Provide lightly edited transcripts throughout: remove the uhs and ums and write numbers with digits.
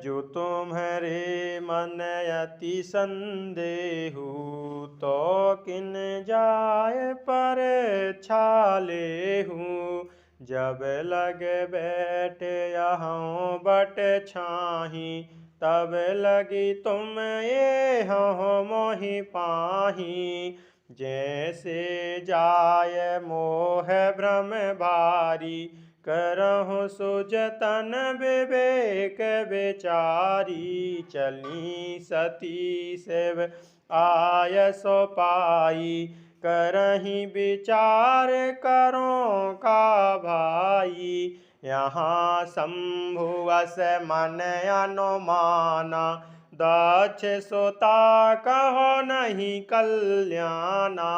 जो तुम्हारे मन अति संदेहु, तो किन जाय पर छालेहू। जब लग बैठ यहाँ बट छाही, तब लगी तुम ये हो मोहि पाही। जैसे जाय मोह भ्रम भारी, करहु सुजतन विवेक विचारी। चली सती शिव आय सो पाई, करही विचार करो का भाई। यहाँ शंभुवश मन अनुमाना, दक्ष सुता कहो नहीं कल्याणा।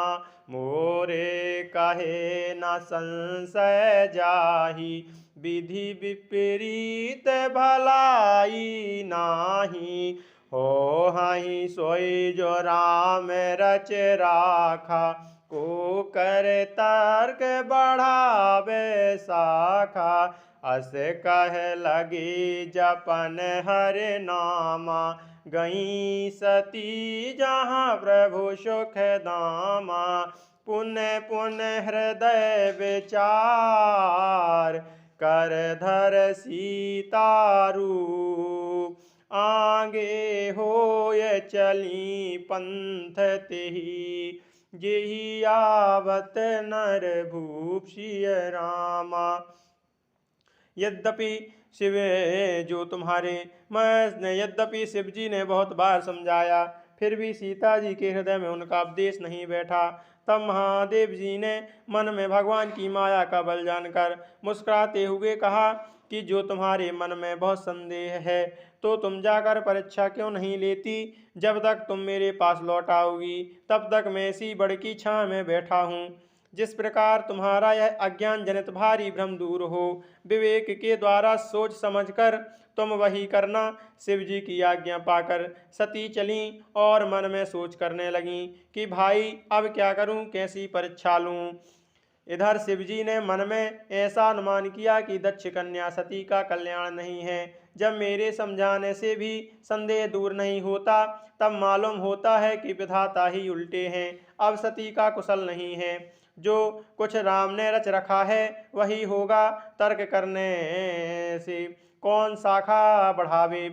मोरे कहे न संशय जाहि, विधि विपरीत भलाई नाही। हो हहीं सोई जो राम रच राखा, को कर तर्क बढ़ावे शाखा। अस कह लगी जपन हरि नामा, गई सती जहाँ प्रभु सुख दामा। पुनः पुनः हृदय विचार, कर धर सीता रूप। आगे होय चली पंथ तेहि, जेहि आवत नर भूप सिय रामा। यद्यपि शिव जो तुम्हारे यद्यपि शिव जी ने बहुत बार समझाया, फिर भी सीता जी के हृदय में उनका उपदेश नहीं बैठा। तब महादेव जी ने मन में भगवान की माया का बल जानकर मुस्कुराते हुए कहा कि जो तुम्हारे मन में बहुत संदेह है, तो तुम जाकर परीक्षा क्यों नहीं लेती। जब तक तुम मेरे पास लौट आओगी, तब तक मैं इसी बड़ की छां में बैठा हूँ। जिस प्रकार तुम्हारा यह अज्ञान जनित भारी भ्रम दूर हो, विवेक के द्वारा सोच समझकर तुम वही करना। शिव जी की आज्ञा पाकर सती चली और मन में सोच करने लगी कि भाई अब क्या करूं, कैसी परीक्षा लूं। इधर शिव जी ने मन में ऐसा अनुमान किया कि दक्ष कन्या सती का कल्याण नहीं है। जब मेरे समझाने से भी संदेह दूर नहीं होता, तब मालूम होता है कि विधाता ही उल्टे हैं, अब सती का कुशल नहीं है। जो कुछ राम ने रच रखा है वही होगा, तर्क करने से कौन शाखा बढ़ावे।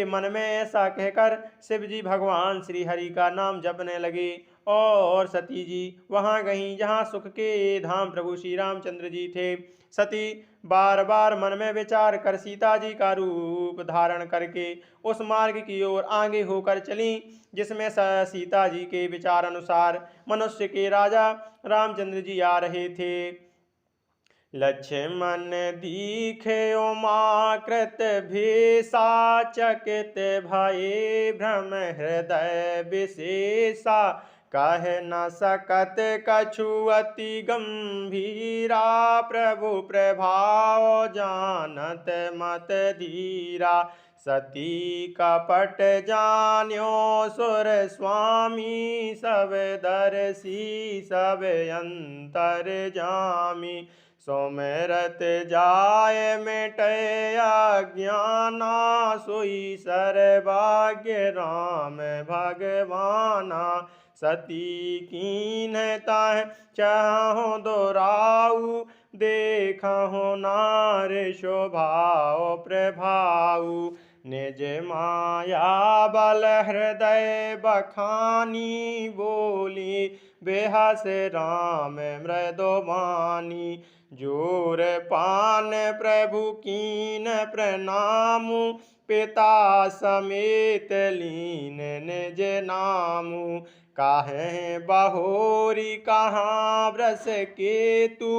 मन में ऐसा कहकर शिव जी भगवान श्री हरि का नाम जपने लगे और सती जी वहां गईं जहां सुख के धाम प्रभु श्री रामचंद्र जी थे। सती बार बार मन में विचार कर सीता जी का रूप धारण करके उस मार्ग की ओर आगे होकर चली जिसमें सीता जी के विचार अनुसार मनुष्य के राजा रामचंद्र जी आ रहे थे। लक्ष्मण दीखे उमाकृत भेषा, चकित भये भ्रम हृदय विशेषा। कह न सकत कछु अति गंभीरा, प्रभु प्रभाव जानत मत धीरा। सती कपट जान्यो सुर स्वामी, सब दर्शी सब अंतर जामी। सुमिरत जाय मिटय अज्ञाना, सोई सर्वभाग्य राम भगवाना। सती कीन्ह ताह चाहु दोराऊ, देखहु नार शोभाओ प्रभाऊ। निज माया बल हृदय बखानी, बोली बेहस राम मृदुबानी। जोर पान प्रभु कीन प्रणामु, पिता समेत लीन निज नामु। काहे बहोरी कहाँ व्रस केतु,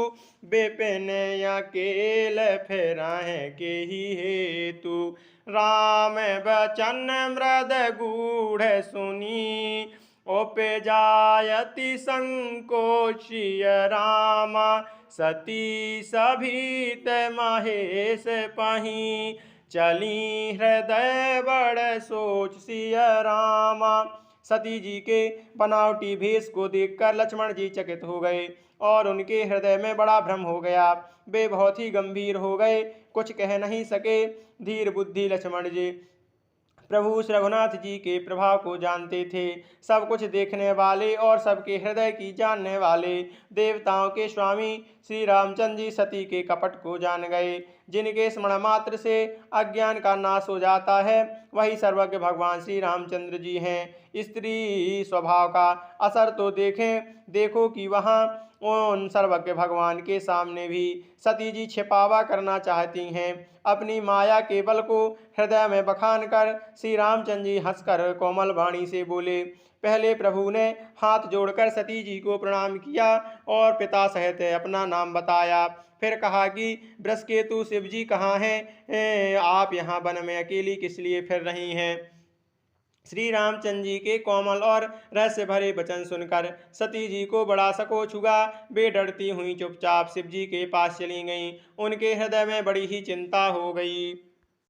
विपिन अकेल फिरहि के ही हेतु। राम बचन मृद गूढ़ सुनी, उपजायति संकोचिय रामा। सती सभीत महेश पही, चली हृदय बड़ सोच सिय रामा। सती जी के बनावटी भेष को देखकर लक्ष्मण जी चकित हो गए और उनके हृदय में बड़ा भ्रम हो गया। वे बहुत ही गंभीर हो गए, कुछ कह नहीं सके। धीर बुद्धि लक्ष्मण जी प्रभु रघुनाथ जी के प्रभाव को जानते थे। सब कुछ देखने वाले और सबके हृदय की जानने वाले देवताओं के स्वामी श्री रामचंद्र जी सती के कपट को जान गए। जिनके स्मरण मात्र से अज्ञान का नाश हो जाता है, वही सर्वज्ञ भगवान श्री रामचंद्र जी हैं। स्त्री स्वभाव का असर तो देखो कि वहाँ उन सर्वज्ञ भगवान के सामने भी सती जी छिपावा करना चाहती हैं। अपनी माया के बल को हृदय में बखान कर श्री रामचंद्र जी हंसकर कोमल वाणी से बोले। पहले प्रभु ने हाथ जोड़कर सती जी को प्रणाम किया और पिता सहित अपना नाम बताया। फिर कहा कि बृषकेतु शिव जी कहाँ हैं? आप यहाँ वन में अकेली किस लिए फिर रही हैं? श्री रामचंद्र जी के कोमल और रहस्य भरे वचन सुनकर सती जी को बड़ा संकोच हुआ। वे डरती हुई चुपचाप शिव जी के पास चली गईं। उनके हृदय में बड़ी ही चिंता हो गई।